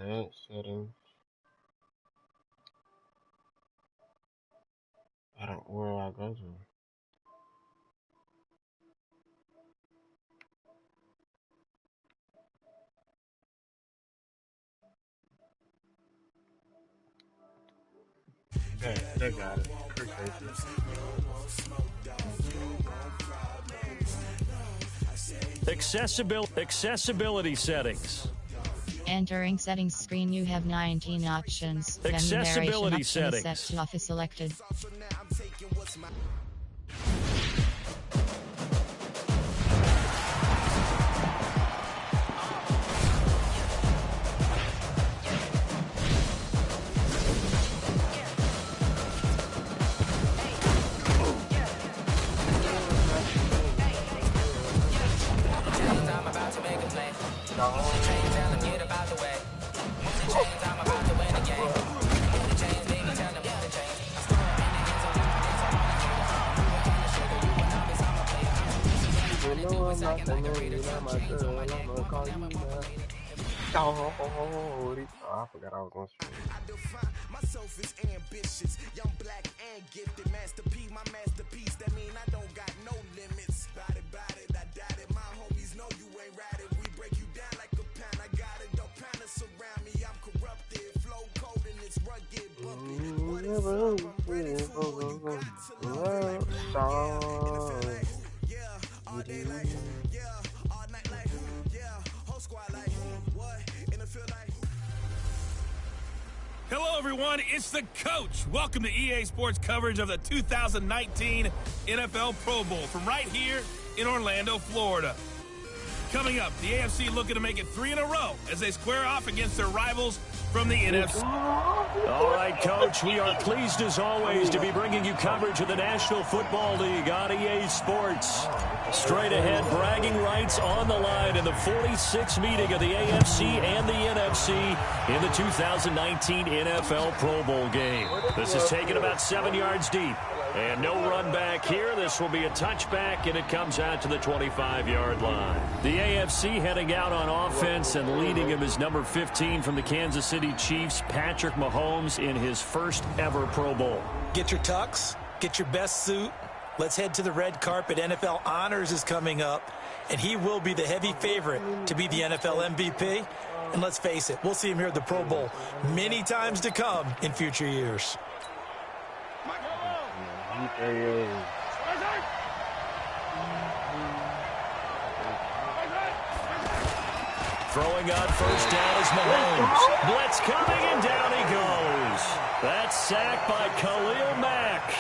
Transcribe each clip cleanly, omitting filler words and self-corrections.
Advanced settings. I don't. Where do I go to? Okay, they got it. Appreciate you. Accessibility settings. Entering settings screen, you have 19 options. Accessibility settings. Set to office selected. I forgot I was on stream. I define myself as ambitious, young, black, and gifted. Master P, my masterpiece. That mean I don't got no limits. Bout it, I doubt it. My homies know you ain't ride it. We break you down like a pound. I got it. Don't pound us around me. I'm corrupted. Flow cold and it's rugged. Bumpy. What is up? I'm ready for what you got to love. Yeah, all day like who? Yeah, all night like who? Yeah, whole squad like who? What? In the field like who? Hello, everyone. It's the coach. Welcome to EA Sports coverage of the 2019 NFL Pro Bowl from right here in Orlando, Florida. Coming up, the AFC looking to make it 3 in a row as they square off against their rivals from the NFC. All right, Coach, we are pleased as always to be bringing you coverage of the National Football League on EA Sports. Straight ahead, bragging rights on the line in the 46th meeting of the AFC and the NFC in the 2019 NFL Pro Bowl game. This is taken about 7 yards deep. And no run back here. This will be a touchback, and it comes out to the 25-yard line. The AFC heading out on offense, and leading him is number 15 from the Kansas City Chiefs, Patrick Mahomes, in his first ever Pro Bowl. Get your tux, get your best suit. Let's head to the red carpet. NFL Honors is coming up, and he will be the heavy favorite to be the NFL MVP. And let's face it, we'll see him here at the Pro Bowl many times to come in future years. Throwing on first down is Mahomes. Blitz coming, and down he goes. That's sacked by Khalil Mack.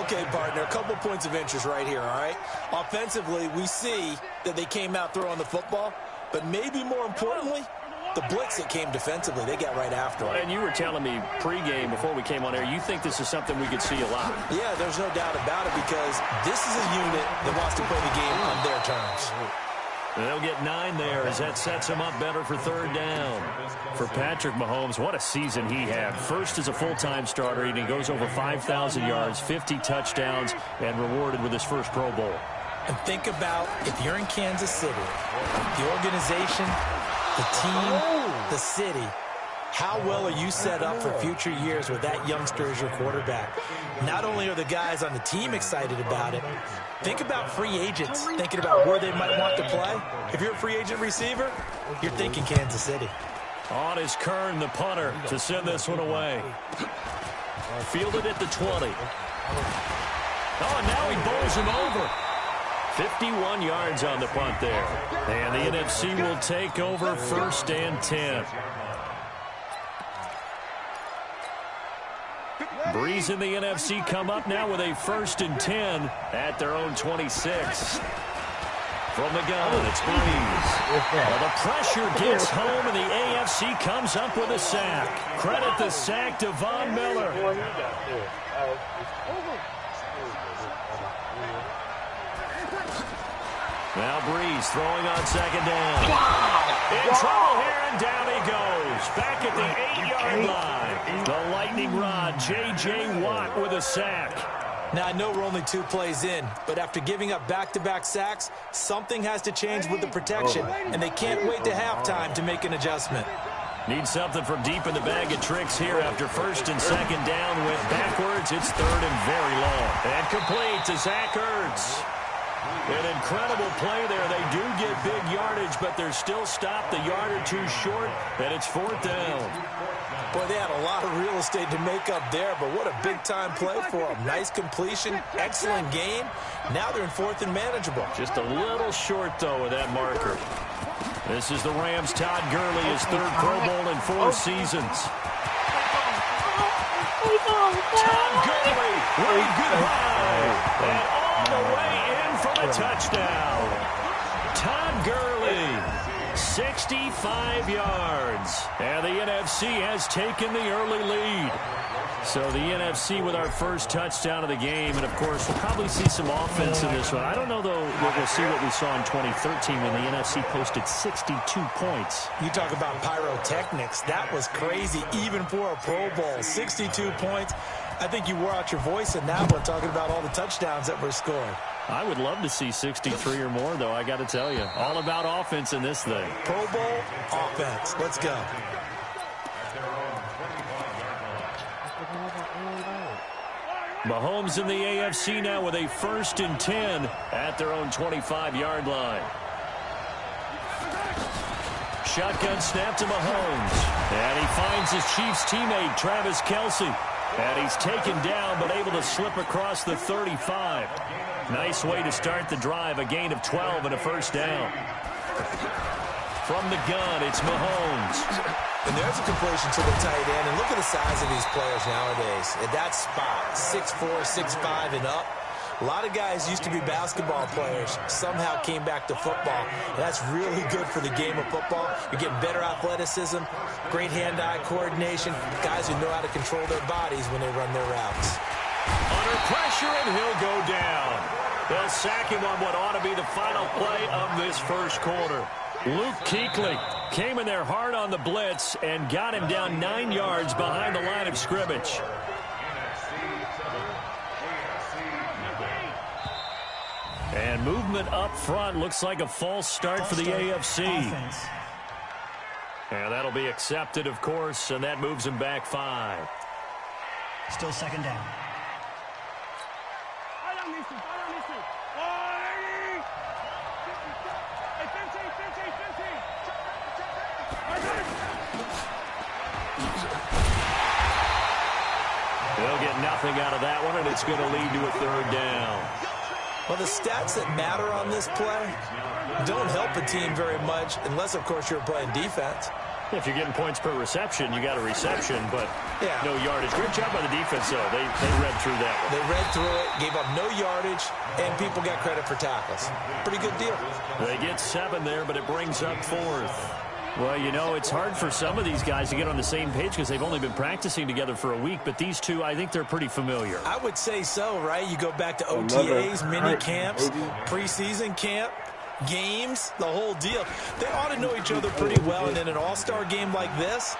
Okay, partner, a couple points of interest right here, all right? Offensively, we see that they came out throwing the football, but maybe more importantly, the blitz that came defensively, they got right after it. And you were telling me pregame before we came on air, you think this is something we could see a lot. Yeah, there's no doubt about it, because this is a unit that wants to play the game on their terms. They'll get 9 there as that sets him up better for third down. For Patrick Mahomes, what a season he had. First as a full-time starter, and he goes over 5,000 yards, 50 touchdowns, and rewarded with his first Pro Bowl. And think about if you're in Kansas City, the organization, the team, the city, how well are you set up for future years with that youngster as your quarterback? Not only are the guys on the team excited about it, think about free agents thinking about where they might want to play. If you're a free agent receiver, you're thinking Kansas City. On is Kern, the punter, to send this one away. Fielded at the 20. Oh, and now he bowls him over. 51 yards on the punt there. And the NFC will take over first and 10. Breeze and the NFC come up now with a first and 10 at their own 26. From the gun, it's Breeze. Well, the pressure gets home, and the AFC comes up with a sack. Credit the sack to Von Miller. Now Breeze throwing on second down. In trouble here, and down he goes. Back at the 8-yard line. The lightning rod, J.J. Watt with a sack. Now, I know we're only 2 plays in, but after giving up back-to-back sacks, something has to change with the protection, and they can't wait to halftime to make an adjustment. Need something from deep in the bag of tricks here after first and second down. Went backwards. It's third and very long. And complete to Zach Ertz. An incredible play there. They do get big yardage, but they're still stopped a yard or two short, and it's fourth down. Boy, they had a lot of real estate to make up there, but what a big-time play for them. Nice completion, excellent game. Now they're in fourth and manageable. Just a little short, though, with that marker. This is the Rams' Todd Gurley, his third Pro Bowl in 4 seasons. Todd Gurley, wave goodbye, and all the way in for the touchdown. Todd Gurley, 65 yards, and the NFC has taken the early lead. So the NFC with our first touchdown of the game, and of course we'll probably see some offense in this one. I don't know, though, that we'll see what we saw in 2013 when the NFC posted 62 points. You talk about pyrotechnics. That was crazy, even for a Pro Bowl. 62 points. I think you wore out your voice in that one, talking about all the touchdowns that were scored. I would love to see 63 or more, though, I got to tell you. All about offense in this thing. Pro Bowl offense. Let's go. Mahomes in the AFC now with a first and 10 at their own 25-yard line. Shotgun snap to Mahomes. And he finds his Chiefs teammate, Travis Kelce. And he's taken down, but able to slip across the 35. Nice way to start the drive. A gain of 12 and a first down. From the gun, it's Mahomes. And there's a completion to the tight end. And look at the size of these players nowadays. At that spot, 6'4", 6'5", and up. A lot of guys used to be basketball players, somehow came back to football. And that's really good for the game of football. You're getting better athleticism, great hand-eye coordination, guys who know how to control their bodies when they run their routes. Under pressure, and he'll go down. They'll sack him on what ought to be the final play of this first quarter. Luke Kuechly came in there hard on the blitz and got him down 9 yards behind the line of scrimmage. And movement up front looks like a false start for the AFC. And that'll be accepted, of course, and that moves him back 5. Still second down. They'll get nothing out of that one, and it's going to lead to a third down. Well, the stats that matter on this play don't help a team very much unless, of course, you're playing defense. If you're getting points per reception, you got a reception, but no yardage. Great job by the defense, though. They read through that one. They read through it, gave up no yardage, and people got credit for tackles. Pretty good deal. They get 7 there, but it brings up 4th. Well, you know, it's hard for some of these guys to get on the same page because they've only been practicing together for a week, but these two, I think they're pretty familiar. I would say so, right? You go back to OTAs, mini camps, preseason camp, games, the whole deal. They ought to know each other pretty well, and in an all-star game like this,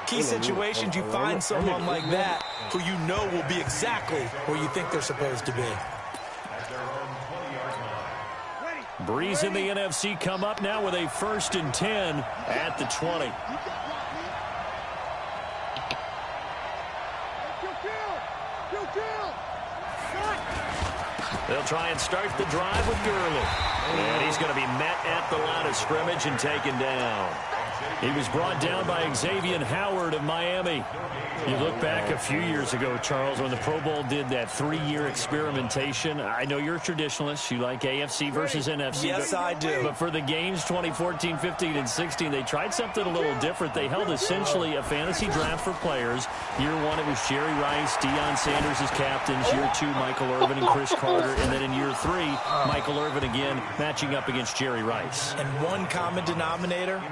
key situations, you find someone like that who you know will be exactly where you think they're supposed to be. Breeze in the NFC come up now with a first and 10 at the 20. They'll try and start the drive with Gurley. And he's going to be met at the line of scrimmage and taken down. He was brought down by Xavier Howard of Miami. You look back a few years ago, Charles, when the Pro Bowl did that 3-year experimentation. I know you're a traditionalist. You like AFC versus NFC. Yes, I do. But for the games 2014, 15, and 16, they tried something a little different. They held essentially a fantasy draft for players. Year 1, it was Jerry Rice, Deion Sanders as captains. Year 2, Michael Irvin and Chris Carter. And then in year 3, Michael Irvin again matching up against Jerry Rice. And one common denominator,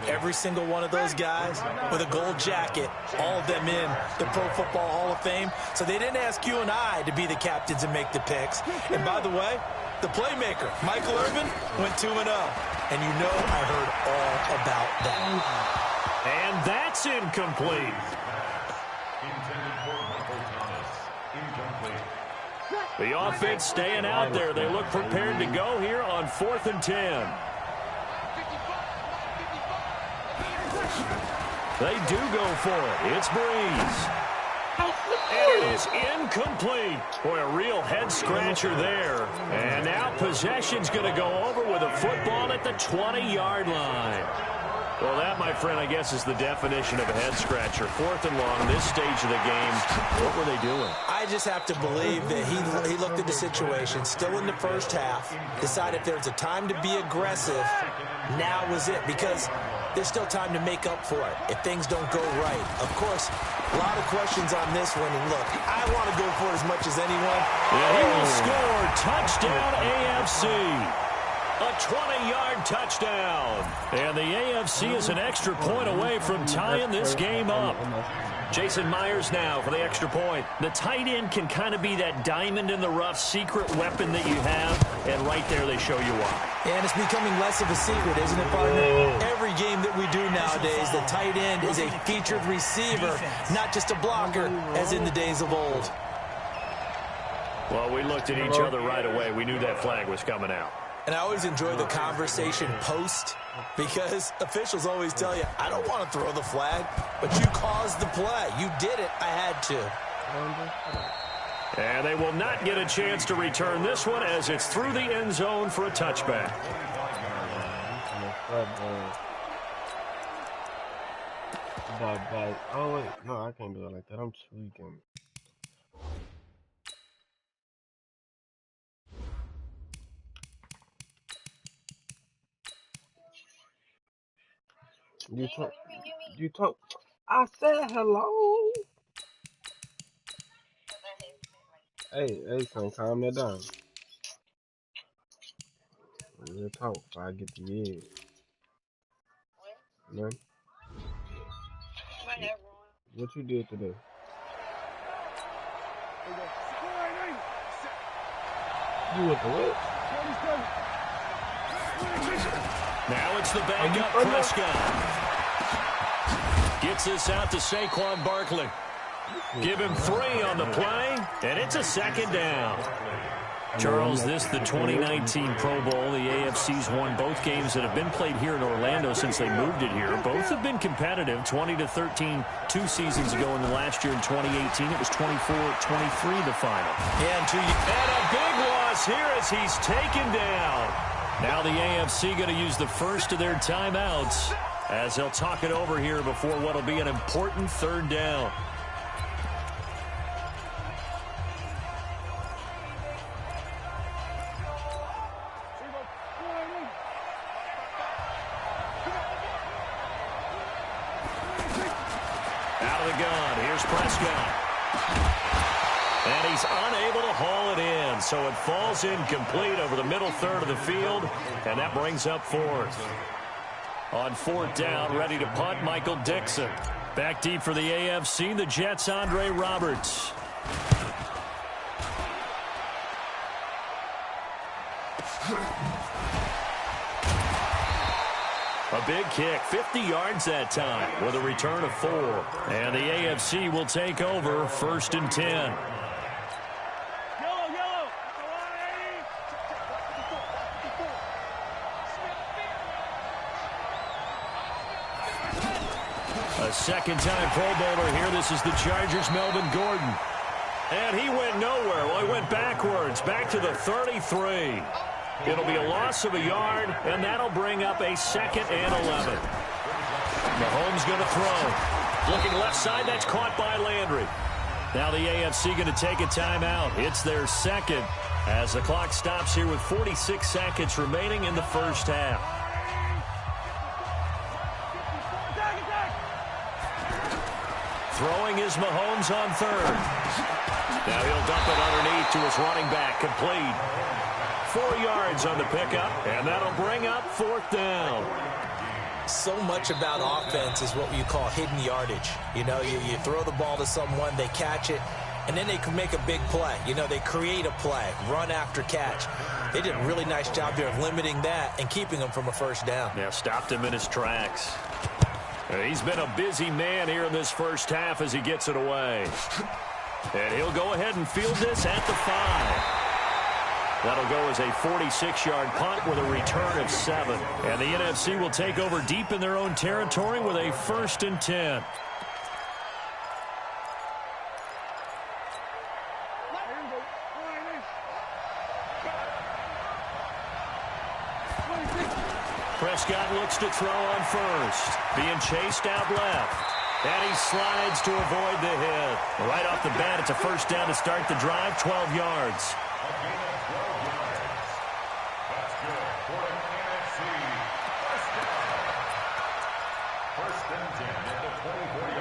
every single one of those guys with a gold jacket, all of them in the Pro Football Hall of Fame. So they didn't ask you and I to be the captains and make the picks. And by the way, the playmaker, Michael Irvin, went 2-0. And you know I heard all about that. And that's incomplete. The offense staying out there. They look prepared to go here on 4th and 10. They do go for it. It's Breeze. And it is incomplete. Boy, a real head-scratcher there. And now possession's going to go over with a football at the 20-yard line. Well, that, my friend, I guess is the definition of a head-scratcher. 4th and long, this stage of the game. What were they doing? I just have to believe that he looked at the situation, still in the first half, decided if there's a time to be aggressive, now was it, because there's still time to make up for it if things don't go right. Of course, a lot of questions on this one. And look, I want to go for it as much as anyone. Yeah, he will score. Touchdown, AFC. A 20-yard touchdown. And the AFC is an extra point away from tying this game up. Jason Myers now for the extra point. The tight end can kind of be that diamond in the rough secret weapon that you have, and right there they show you why. And it's becoming less of a secret, isn't it, partner? Every game that we do nowadays, the tight end is a featured receiver, not just a blocker, as in the days of old. Well, we looked at each other right away. We knew that flag was coming out. And I always enjoy the conversation post, because officials always tell you, I don't want to throw the flag, but you caused the play. You did it. I had to. And they will not get a chance to return this one as it's through the end zone for a touchback. Oh, wait. No, I can't do it like that. I'm tweaking. You talk. I said hello. Hey, son, calm that down. We'll talk before I get the edge. Man. What you did today? You went to what? Now it's the backup Prescott. Gets this out to Saquon Barkley. Give him 3 on the play, and it's a 2nd down. Charles, this the 2019 Pro Bowl. The AFC's won both games that have been played here in Orlando since they moved it here. Both have been competitive, 20-13 2 seasons ago, and last year in 2018 it was 24-23 the final. Yeah, and a big loss here as he's taken down. Now the AFC going to use the first of their timeouts as they'll talk it over here before what will be an important 3rd down. Out of the gun, here's Prescott. And he's unable to haul it in, so it falls incomplete over the middle third of the field, and that brings up 4th. On 4th down, ready to punt, Michael Dixon. Back deep for the AFC, the Jets' Andre Roberts. A big kick, 50 yards that time, with a return of 4. And the AFC will take over 1st and 10. A second-time Pro Bowler here. This is the Chargers' Melvin Gordon. And he went nowhere. Well, he went backwards, back to the 33. It'll be a loss of a yard, and that'll bring up a 2nd and 11. Mahomes going to throw. Looking left side, that's caught by Landry. Now the AFC going to take a timeout. It's their 2nd as the clock stops here with 46 seconds remaining in the first half. Throwing is Mahomes on 3rd. Now he'll dump it underneath to his running back. Complete. 4 yards on the pickup, and that'll bring up 4th down. So much about offense is what you call hidden yardage. You know, you throw the ball to someone, they catch it, and then they can make a big play. You know, they create a play, run after catch. They did a really nice job there of limiting that and keeping him from a 1st down. Yeah, stopped him in his tracks. He's been a busy man here in this first half as he gets it away. And he'll go ahead and field this at the 5. That'll go as a 46-yard punt with a return of 7. And the NFC will take over deep in their own territory with a 1st and 10. Prescott looks to throw on first. Being chased out left. And he slides to avoid the hit. Right off the bat, it's a 1st down to start the drive, 12 yards.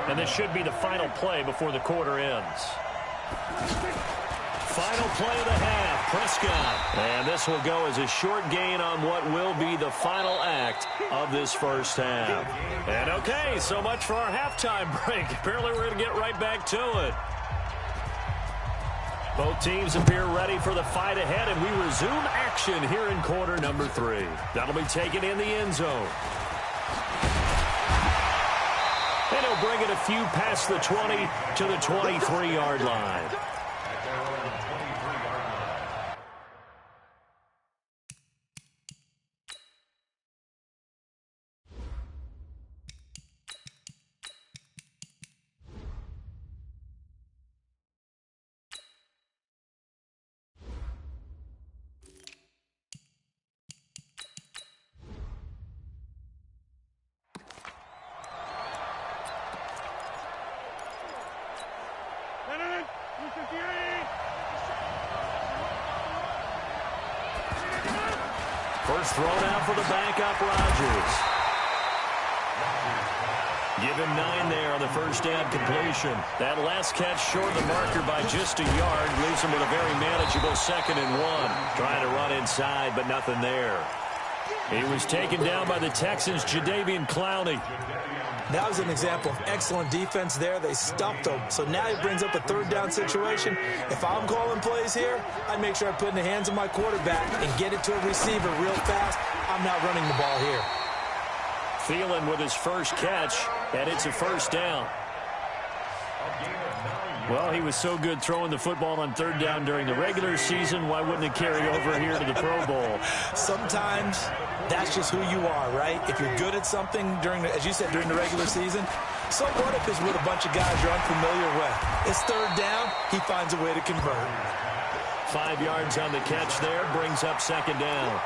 And this should be the final play before the quarter ends. Final play of the half, Prescott. And this will go as a short gain on what will be the final act of this 1st half. And okay, so much for our halftime break. Apparently we're going to get right back to it. Both teams appear ready for the fight ahead, and we resume action here in quarter number 3. That'll be taken in the end zone. And he'll bring it a few past the 20 to the 23-yard line. First thrown out for the backup, Rodgers. Give him 9 there on the 1st down completion. That last catch short of the marker by just a yard leaves him with a very manageable 2nd and 1. Trying to run inside, but nothing there. He was taken down by the Texans' Jadeveon Clowney. That was an example of excellent defense there. They stuffed him. So now he brings up a 3rd down situation. If I'm calling plays here, I'd make sure I put it in the hands of my quarterback and get it to a receiver real fast. I'm not running the ball here. Thielen with his first catch, and it's a 1st down. Well, he was so good throwing the football on 3rd down during the regular season. Why wouldn't it carry over here to the Pro Bowl? Sometimes that's just who you are, right? If you're good at something during, as you said, during the regular season, so what if it's with a bunch of guys you're unfamiliar with? It's 3rd down. He finds a way to convert. 5 yards on the catch there, brings up 2nd down.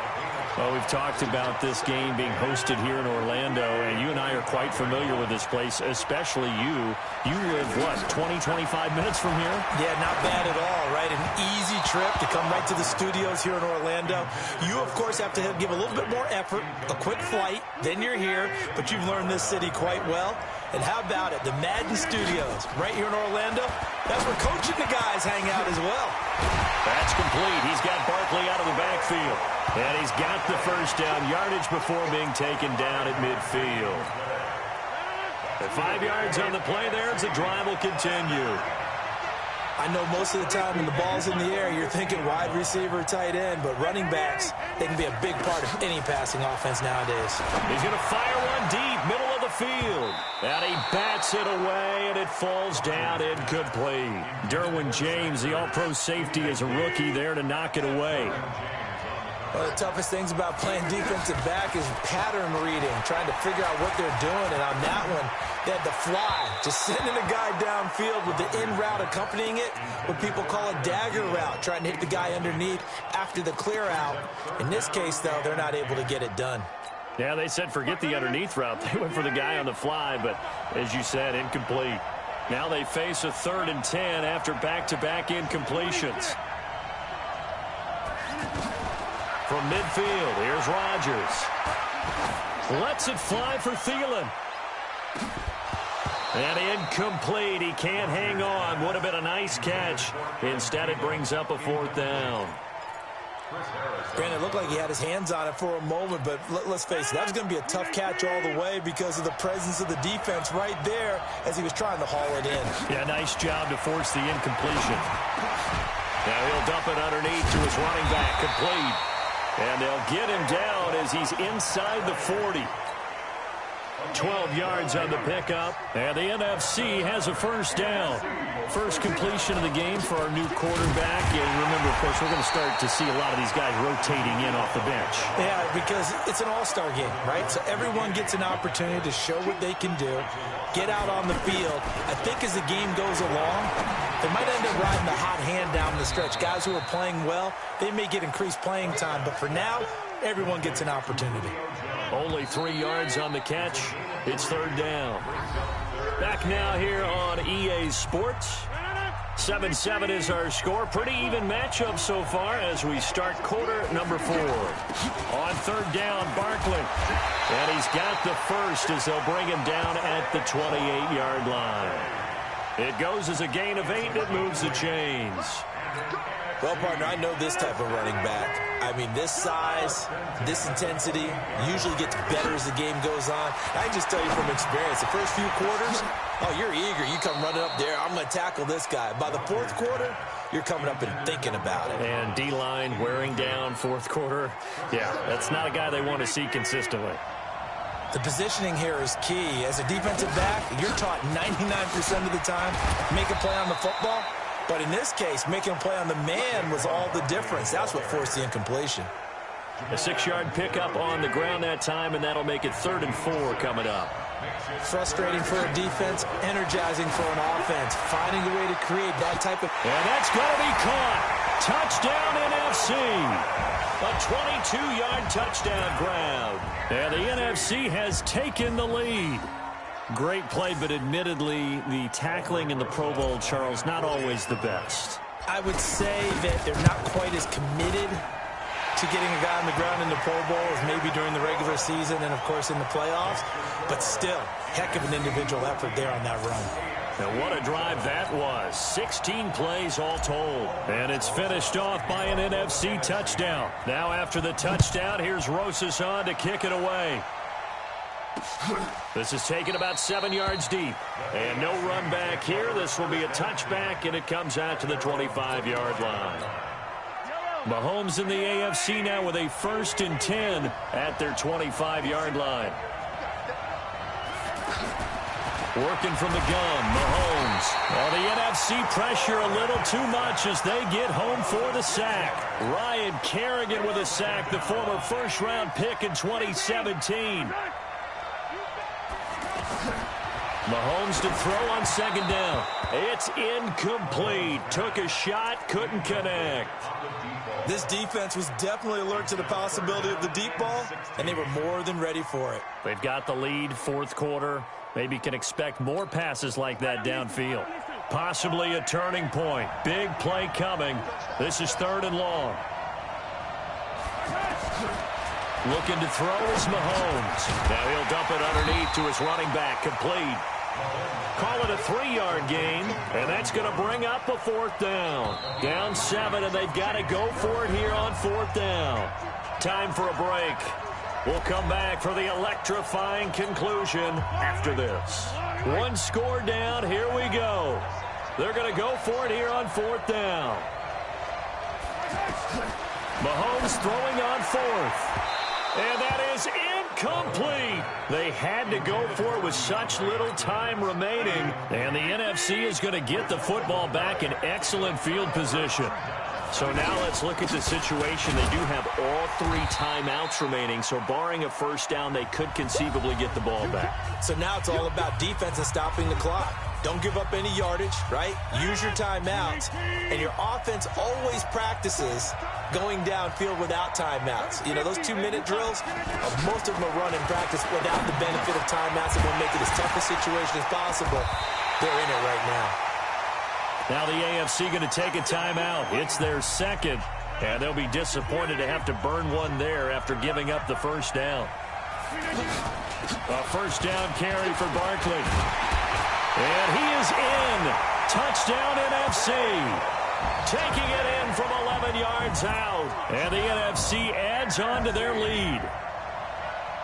Well, we've talked about this game being hosted here in Orlando, and you and I are quite familiar with this place, especially you. You live, what, 20, 25 minutes from here? Yeah, not bad at all, right? An easy trip to come right to the studios here in Orlando. You, of course, have to give a little bit more effort, a quick flight, then you're here, but you've learned this city quite well. And how about it? The Madden Studios right here in Orlando. That's where Coach and the guys hang out as well. That's complete. He's got Barkley out of the backfield. And he's got the 1st down yardage before being taken down at midfield. At 5 yards on the play there as the drive will continue. I know most of the time when the ball's in the air, you're thinking wide receiver, tight end, but running backs, they can be a big part of any passing offense nowadays. He's going to fire one deep, middle of the field. And he bats it away, and it falls down incomplete. Derwin James, the all-pro safety, is a rookie there to knock it away. One of the toughest things about playing defensive back is pattern reading, trying to figure out what they're doing. And on that one, they had the fly, just sending a guy downfield with the in route accompanying it, what people call a dagger route, trying to hit the guy underneath after the clear out. In this case, though, they're not able to get it done. Yeah, they said forget the underneath route. They went for the guy on the fly, but as you said, incomplete. Now they face a 3rd and 10 after back-to-back incompletions. From midfield, here's Rodgers. Lets it fly for Thielen. And incomplete. He can't hang on. Would have been a nice catch. Instead, it brings up a 4th down. Granted, it looked like he had his hands on it for a moment, but let's face it, that was going to be a tough catch all the way because of the presence of the defense right there as he was trying to haul it in. Yeah, nice job to force the incompletion. Now he'll dump it underneath to his running back, complete. And they'll get him down as he's inside the 40. 12 yards on the pickup, and the NFC has a 1st down. First completion of the game for our new quarterback. And remember, of course, we're going to start to see a lot of these guys rotating in off the bench. Yeah, because it's an all-star game, right? So everyone gets an opportunity to show what they can do, get out on the field. I think as the game goes along, they might end up riding the hot hand down the stretch. Guys who are playing well, they may get increased playing time. But for now, everyone gets an opportunity. Only 3 yards on the catch. It's third down. Back now here on EA Sports. 7-7 is our score. Pretty even matchup so far as we start quarter number 4. On third down, Barkley. And he's got the first as they'll bring him down at the 28-yard line. It goes as a gain of 8, and it moves the chains. Well, partner, I know this type of running back. I mean, this size, this intensity usually gets better as the game goes on. I can just tell you from experience, the first few quarters, oh, you're eager. You come running up there, I'm going to tackle this guy. By the fourth quarter, you're coming up and thinking about it. And D-line wearing down fourth quarter. Yeah, that's not a guy they want to see consistently. The positioning here is key. As a defensive back, you're taught 99% of the time, make a play on the football. But in this case, making a play on the man was all the difference. That's what forced the incompletion. A 6-yard pickup on the ground that time, and that'll make it 3rd and 4 coming up. Frustrating for a defense, energizing for an offense. Finding a way to create that type of... And that's going to be caught. Touchdown NFC. A 22-yard touchdown grab. And the NFC has taken the lead. Great play, but admittedly, the tackling in the Pro Bowl, Charles, not always the best. I would say that they're not quite as committed to getting a guy on the ground in the Pro Bowl as maybe during the regular season and, of course, in the playoffs. But still, heck of an individual effort there on that run. And what a drive that was. 16 plays all told. And it's finished off by an NFC touchdown. Now after the touchdown, here's Rosas on to kick it away. This is taken about 7 yards deep. And no run back here. This will be a touchback, and it comes out to the 25-yard line. Mahomes in the AFC now with a 1st and 10 at their 25-yard line. Working from the gun, Mahomes. Well, the NFC pressure a little too much as they get home for the sack. Ryan Kerrigan with a sack, the former first-round pick in 2017. Mahomes to throw on 2nd down. It's incomplete. Took a shot, couldn't connect. This defense was definitely alert to the possibility of the deep ball, and they were more than ready for it. They've got the lead, 4th quarter. Maybe can expect more passes like that downfield. Possibly a turning point. Big play coming. This is 3rd and long. Looking to throw is Mahomes. Now he'll dump it underneath to his running back. Complete. Call it a 3-yard gain, and that's going to bring up a 4th down. Down 7, and they've got to go for it here on 4th down. Time for a break. We'll come back for the electrifying conclusion after this. 1 score down. Here we go. They're going to go for it here on 4th down. Mahomes throwing on 4th. And that is incomplete. They had to go for it with such little time remaining. And the NFC is going to get the football back in excellent field position. So now let's look at the situation. They do have all 3 timeouts remaining. So barring a 1st down, they could conceivably get the ball back. So now it's all about defense and stopping the clock. Don't give up any yardage, right? Use your timeouts. And your offense always practices going downfield without timeouts. You know, those 2-minute drills, most of them are run in practice without the benefit of timeouts, and will make it as tough a situation as possible. They're in it right now. Now the AFC going to take a timeout. It's their 2nd, and they'll be disappointed to have to burn one there after giving up the 1st down. A 1st down carry for Barkley. And he is in. Touchdown NFC. Taking it in from 11 yards out. And the NFC adds on to their lead.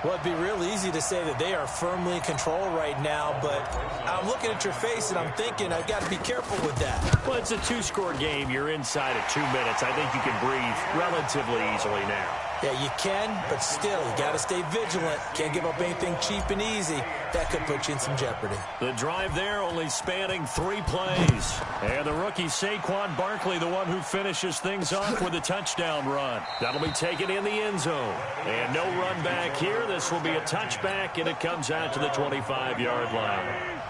Well, it'd be real easy to say that they are firmly in control right now, but I'm looking at your face and I'm thinking I've got to be careful with that. Well, it's a 2-score game. You're inside of 2 minutes. I think you can breathe relatively easily now. Yeah, you can, but still, you got to stay vigilant. Can't give up anything cheap and easy. That could put you in some jeopardy. The drive there only spanning 3 plays. And the rookie Saquon Barkley, the one who finishes things off with a touchdown run. That'll be taken in the end zone. And no run back here. This will be a touchback, and it comes out to the 25-yard line.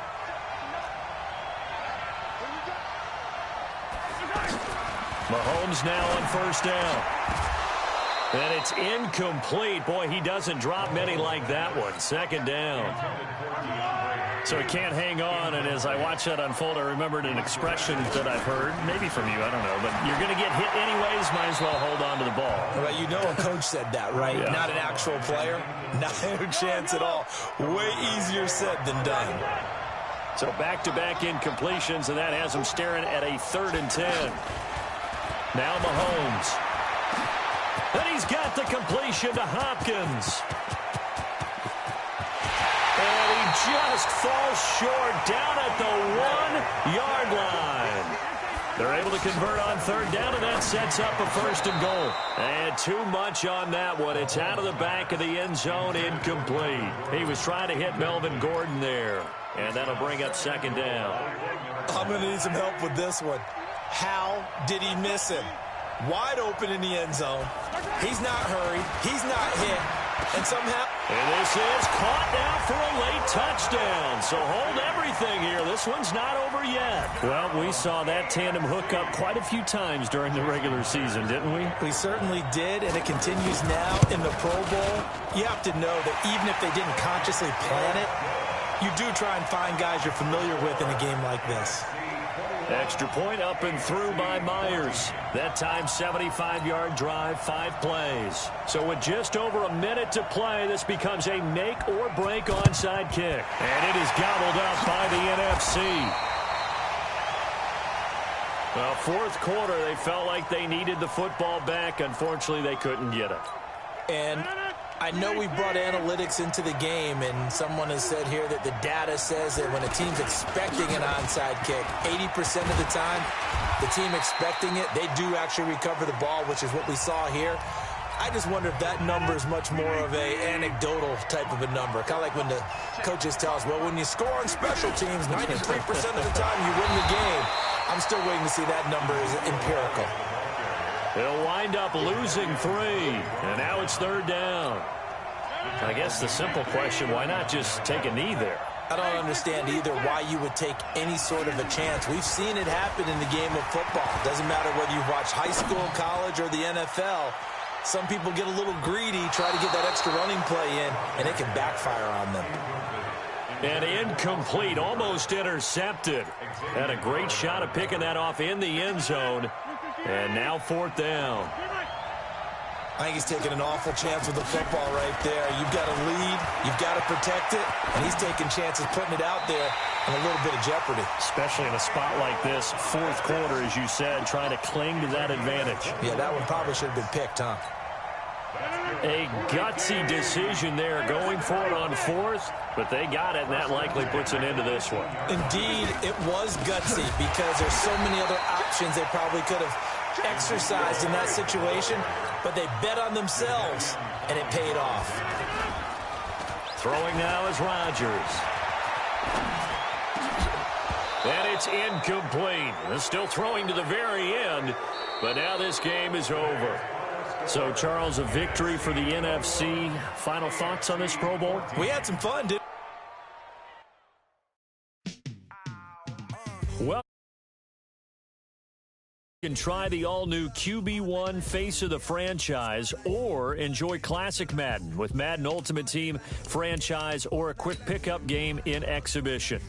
Mahomes now on first down. And it's incomplete. Boy, he doesn't drop many like that one. Second down. So he can't hang on, and as I watch that unfold, I remembered an expression that I've heard, maybe from you, I don't know, but you're going to get hit anyways, might as well hold on to the ball. Well, you know a coach said that, right? Yeah. Not an actual player. Not a chance at all. Way easier said than done. So back-to-back incompletions, and that has him staring at a 3rd and 10. Now Mahomes. And he's got the completion to Hopkins. And he just falls short down at the 1-yard line. They're able to convert on 3rd down, and that sets up a 1st and goal. And too much on that one. It's out of the back of the end zone, incomplete. He was trying to hit Melvin Gordon there. And that'll bring up 2nd down. I'm going to need some help with this one. How did he miss him? Wide open in the end zone. He's not hurried. He's not hit. And somehow... And this is caught now for a late touchdown. So hold everything here. This one's not over yet. Well, we saw that tandem hook up quite a few times during the regular season, didn't we? We certainly did, and it continues now in the Pro Bowl. You have to know that even if they didn't consciously plan it, you do try and find guys you're familiar with in a game like this. Extra point up and through by Myers. That time 75-yard drive, 5 plays. So with just over a minute to play, this becomes a make or break onside kick. And it is gobbled up by the NFC. Well, 4th quarter, they felt like they needed the football back. Unfortunately, they couldn't get it. And I know we brought analytics into the game, and someone has said here that the data says that when a team's expecting an onside kick, 80% of the time, the team expecting it, they do actually recover the ball, which is what we saw here. I just wonder if that number is much more of a anecdotal type of a number. Kind of like when the coaches tell us, well, when you score on special teams, 93% of the time you win the game. I'm still waiting to see that number is empirical. They'll wind up losing 3, and now it's 3rd down. I guess the simple question, why not just take a knee there? I don't understand either why you would take any sort of a chance. We've seen it happen in the game of football. It doesn't matter whether you've watched high school, college, or the NFL. Some people get a little greedy, try to get that extra running play in, and it can backfire on them. And incomplete, almost intercepted. Had a great shot of picking that off in the end zone. And now 4th down. I think he's taking an awful chance with the football right there. You've got to lead, you've got to protect it, and he's taking chances putting it out there in a little bit of jeopardy. Especially in a spot like this, 4th quarter, as you said, trying to cling to that advantage. Yeah, that one probably should have been picked, huh? A gutsy decision there, going for it on 4th, but they got it, and that likely puts an end to this one. Indeed, it was gutsy because there's so many other options they probably could have exercised in that situation, but they bet on themselves, and it paid off. Throwing now is Rodgers. And it's incomplete. They're still throwing to the very end, but now this game is over. So, Charles, a victory for the NFC. Final thoughts on this Pro Bowl? We had some fun, didn't we? Well, you can try the all-new QB1 Face of the Franchise or enjoy Classic Madden with Madden Ultimate Team Franchise or a quick pickup game in Exhibition.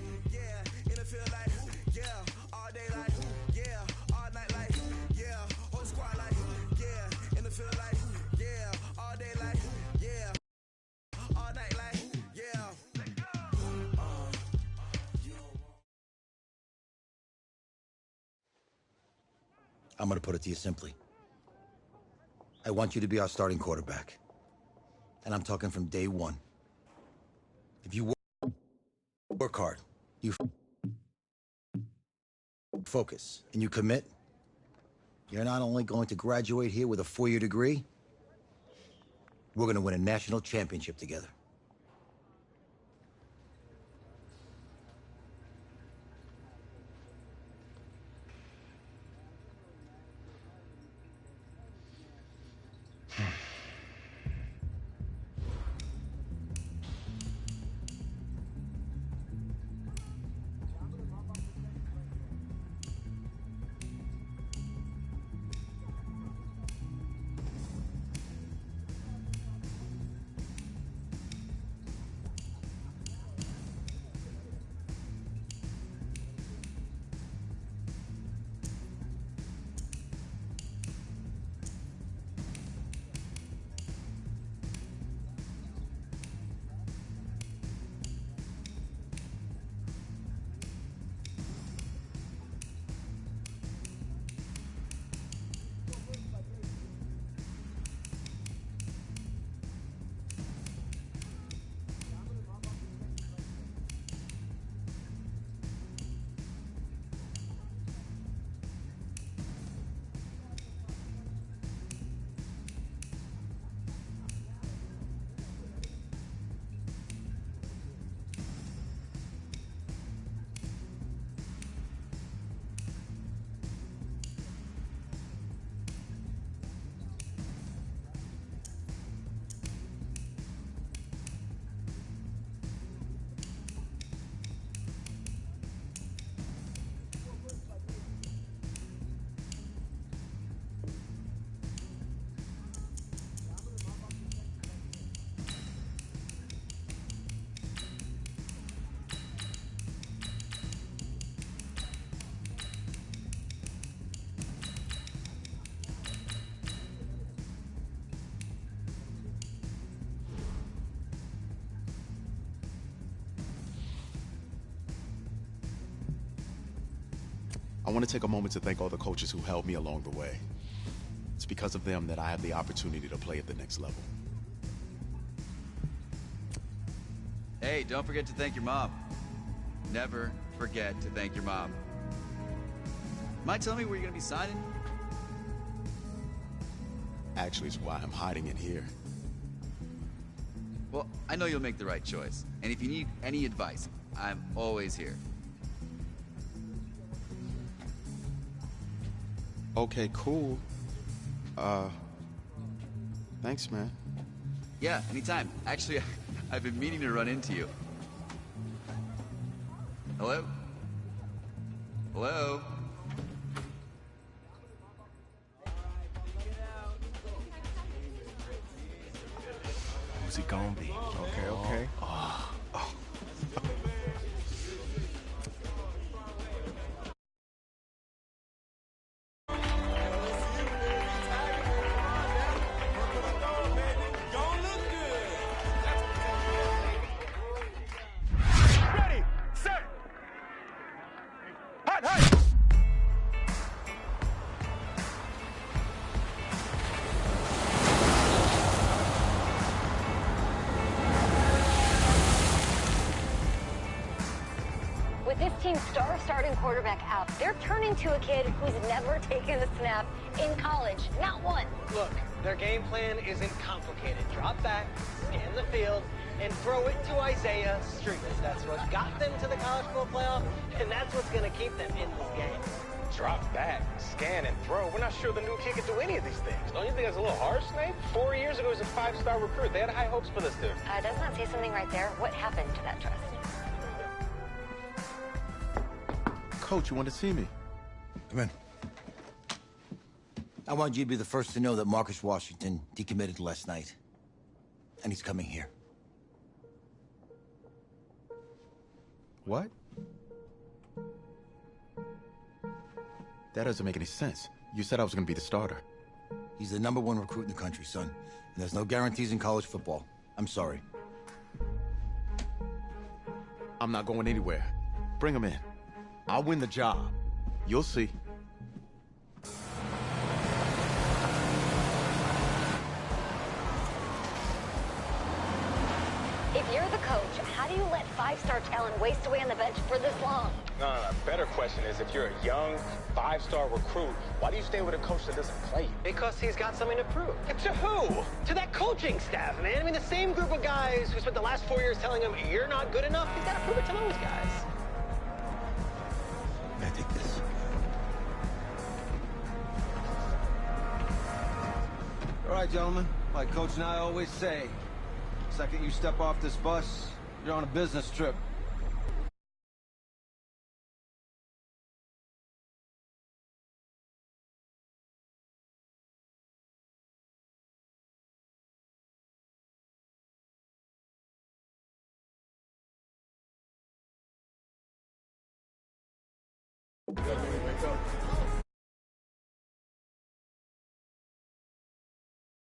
I'm going to put it to you simply. I want you to be our starting quarterback. And I'm talking from day one. If you work hard, you focus, and you commit, you're not only going to graduate here with a 4-year degree, We're gonna win a national championship together. I want to take a moment to thank all the coaches who helped me along the way. It's because of them that I have the opportunity to play at the next level. Hey, don't forget to thank your mom. Never forget to thank your mom. Mind telling me where you're going to be signing? Actually, it's why I'm hiding it here. Well, I know you'll make the right choice. And if you need any advice, I'm always here. Okay, cool. Thanks, man. Yeah, anytime. Actually, I've been meaning to run into you. Hello? Hello? Who's it gonna be? Okay. Starting quarterback out. They're turning to a kid who's never taken a snap in college. Not one. Look, their game plan isn't complicated. Drop back, scan the field, and throw it to Isaiah Street. That's what got them to the college football playoff, and that's what's going to keep them in this game. Drop back, scan, and throw. We're not sure the new kid can do any of these things. Don't you think that's a little harsh, Nate? 4 years ago, he was a 5-star recruit. They had high hopes for this dude. Does not say something right there. What happened to that trust? Coach, you want to see me? Come in. I want you to be the first to know that Marcus Washington decommitted last night. And he's coming here. What? That doesn't make any sense. You said I was going to be the starter. He's the #1 recruit in the country, son. And there's no guarantees in college football. I'm sorry. I'm not going anywhere. Bring him in. I'll win the job. You'll see. If you're the coach, how do you let five-star talent waste away on the bench for this long? No. Better question is, if you're a young, five-star recruit, why do you stay with a coach that doesn't play you? Because he's got something to prove. To who? To that coaching staff, man. I mean, the same group of guys who spent the last 4 years telling him, you're not good enough. He's got to prove it to those guys. I take this. All right, gentlemen. Like Coach and I always say, the second you step off this bus, you're on a business trip.